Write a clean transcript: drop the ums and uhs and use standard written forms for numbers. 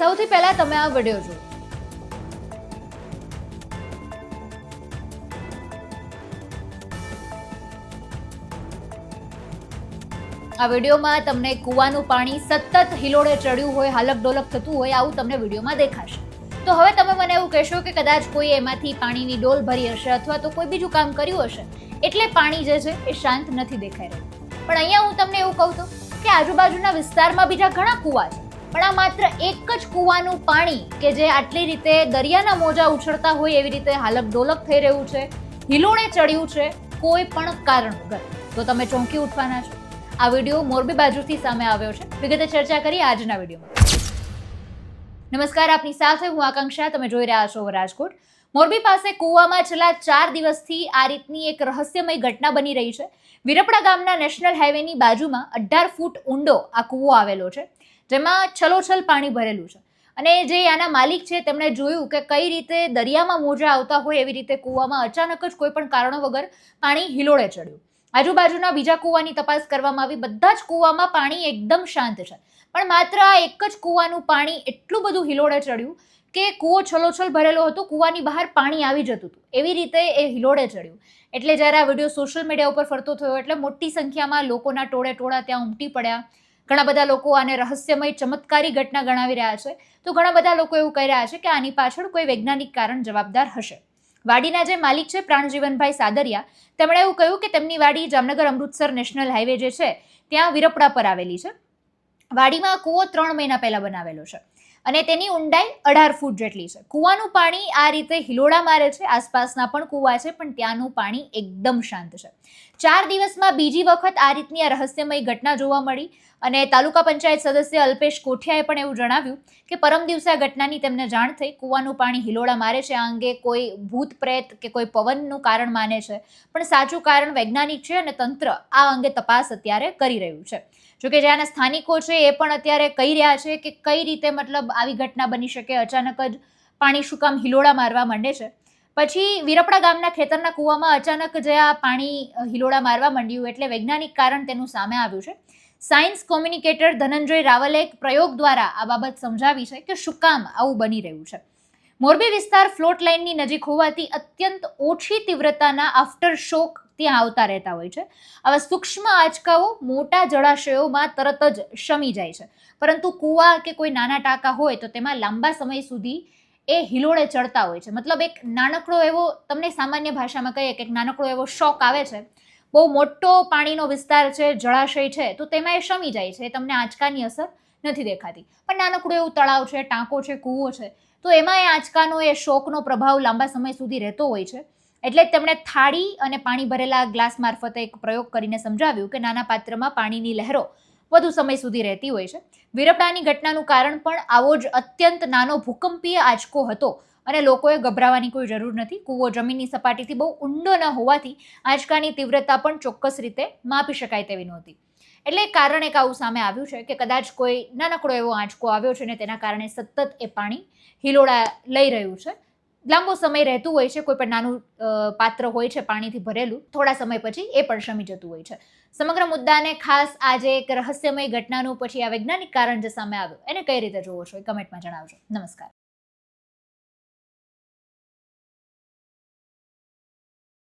સૌથી પહેલા તમે આ વિડીયો જુઓ. આ વિડીયોમાં તમને કૂવાનું પાણી સતત હિલોડે ચડ્યું હોય, હાલક ડોલક થતું હોય, આવું તમને વિડીયોમાં દેખાશે. તો હવે તમે મને એવું કહેશો કે કદાચ કોઈ એમાંથી પાણીની ડોલ ભરી હશે અથવા તો કોઈ બીજું કામ કર્યું હશે એટલે પાણી જે છે એ શાંત નથી દેખાઈ રહ્યું. પણ અહીંયા હું તમને એવું કહું તો કે આજુબાજુના વિસ્તારમાં બીજા ઘણા કૂવા છે, પણ આ માત્ર એક જ કૂવાનું પાણી કે જે આટલી રીતે દરિયાના મોજા ઉછળતા હોય એવી રીતે હાલક ડોલક થઈ રહ્યું છે, હિલોડે ચડ્યું છે કોઈ પણ કારણ વગર, તો તમે ચોંકી ઉઠવાના છો. આ વિડીયો મોરબી બાજુથી સામે આવ્યો છે. વિગતે ચર્ચા કરીએ આજના વિડીયોમાં. નમસ્કાર, આપની સાથે હું આકાંક્ષા. તમે જોઈ રહ્યા છો રાજકોટ. મોરબી પાસે કૂવામાં છેલ્લા 4 દિવસથી આ રીતની એક રહસ્યમય ઘટના બની રહી છે. વિરપડા ગામના નેશનલ હાઈવેની બાજુમાં 18 ફૂટ ઊંડો આ કૂવો આવેલો છે, જેમાં છલોછલ પાણી ભરેલું છે. અને જે આના માલિક છે તેમણે જોયું કે કઈ રીતે દરિયામાં મોજા આવતા હોય એવી રીતે કૂવામાં અચાનક જ કોઈ પણ કારણો વગર પાણી હિલોડે ચડ્યું. આજુબાજુના બીજા કૂવાની તપાસ કરવામાં આવી. બધા જ કૂવામાં પાણી એકદમ શાંત છે, પણ માત્ર આ એક જ કૂવાનું પાણી એટલું બધું હિલોડે ચડ્યું કે કૂવો છલોછલ ભરેલો હતો, કૂવાની બહાર પાણી આવી જતું હતું, એવી રીતે એ હિલોડે ચડ્યું. એટલે જ્યારે આ વિડીયો સોશિયલ મીડિયા ઉપર ફરતો થયો એટલે મોટી સંખ્યામાં લોકોના ટોળે ટોળા ત્યાં ઉમટી પડ્યા. ઘણા બધા લોકો આને રહસ્યમય ચમત્કારી ઘટના ગણાવી રહ્યા છે, તો ઘણા બધા લોકો એવું કહી રહ્યા છે કે આની પાછળ કોઈ વૈજ્ઞાનિક કારણ જવાબદાર હશે. વાડીના જે માલિક છે પ્રાણજીવનભાઈ સાદરિયા, તેમણે એવું કહ્યું કે તેમની વાડી જામનગર અમૃતસર નેશનલ હાઈવે જે છે ત્યાં વિરપડા પર આવેલી છે. વાડીમાં કૂવો 3 મહિના પહેલા બનાવેલો છે અને તેની ઊંડાઈ 18 ફૂટ જેટલી છે. કૂવાનું પાણી આ રીતે હિલોડા મારે છે. આસપાસના પણ કૂવા છે, પણ ત્યાંનું પાણી એકદમ શાંત છે. 4 દિવસમાં બીજી વખત આ રીતની આ રહસ્યમય ઘટના જોવા મળી અને તાલુકા પંચાયત સદસ્ય અલ્પેશ કોઠિયાએ પણ એવું જણાવ્યું કે પરમ દિવસે આ ઘટનાની તેમને જાણ થઈ. કૂવાનું પાણી હિલોડા મારે છે, આ અંગે કોઈ ભૂત પ્રેત કે કોઈ પવનનું કારણ માને છે, પણ સાચું કારણ વૈજ્ઞાનિક છે અને તંત્ર આ અંગે તપાસ અત્યારે કરી રહ્યું છે. જોકે જ્યાંના સ્થાનિકો છે એ પણ અત્યારે કહી રહ્યા છે કે કઈ રીતે મતલબ આવી ઘટના બની શકે, અચાનક જ પાણી શું કામ હિલોડા મારવા માંડે છે. પછી વિરપડા ગામના ખેતરના કૂવામાં અચાનક જે આ પાણી હિલોડા મારવા માંડ્યું એટલે વૈજ્ઞાનિક કારણ તેનું સામે આવ્યું છે. સાયન્સ કોમ્યુનિકેટર ધનંજય રાવલે એક પ્રયોગ દ્વારા આ બાબત સમજાવી છે કે શું કામ આવું બની રહ્યું છે. મોરબી વિસ્તાર ફ્લોટ લાઇનની નજીક હોવાથી અત્યંત ઓછી તીવ્રતાના આફ્ટર શોક ત્યાં આવતા રહેતા હોય છે. આવા સૂક્ષ્મ આંચકાઓ મોટા જળાશયોમાં તરત જ શમી જાય છે, પરંતુ કૂવા કે કોઈ નાના ટાંકા હોય તો તેમાં લાંબા સમય સુધી એ હિલોડે ચડતા હોય છે. મતલબ એક નાનકડો એવો, તમને સામાન્ય ભાષામાં કહીએ કે એક નાનકડો એવો શોક આવે છે. બહુ મોટો પાણીનો વિસ્તાર છે, જળાશય છે, તો તેમાં એ શમી જાય છે, તમને આંચકાની અસર નથી દેખાતી. પણ નાનકડું એવું તળાવ છે, ટાંકો છે, કૂવો છે, તો એમાં એ આંચકાનો એ શોકનો પ્રભાવ લાંબા સમય સુધી રહેતો હોય છે. એટલે તેમણે થાળી અને પાણી ભરેલા ગ્લાસ મારફતે એક પ્રયોગ કરીને સમજાવ્યું કે નાના પાત્રમાં પાણીની લહેરો વધુ સમય સુધી રહેતી હોય છે. વિરપડાની ઘટનાનું કારણ પણ આવો જ અત્યંત નાનો ભૂકંપીય આંચકો હતો અને લોકોએ ગભરાવાની કોઈ જરૂર નથી. કૂવો જમીનની સપાટીથી બહુ ઊંડો ન હોવાથી આંચકાની તીવ્રતા પણ ચોક્કસ રીતે માપી શકાય તેવી નહોતી. એટલે કારણ એક આવું સામે આવ્યું છે કે કદાચ કોઈ નાનકડો એવો આંચકો આવ્યો છે અને તેના કારણે સતત એ પાણી હિલોડા લઈ રહ્યું છે. લાંબો સમય રહેતું હોય છે, કોઈ પણ નાનું પાત્ર હોય છે પાણીથી ભરેલું, થોડા સમય પછી એ પણ શમી જતું હોય છે. સમગ્ર મુદ્દાને ખાસ આજે એક રહસ્યમય ઘટનાનું પછી આ વૈજ્ઞાનિક કારણ જે સામે આવ્યું એને કઈ રીતે જોવો છો એ કમેન્ટમાં જણાવજો. નમસ્કાર.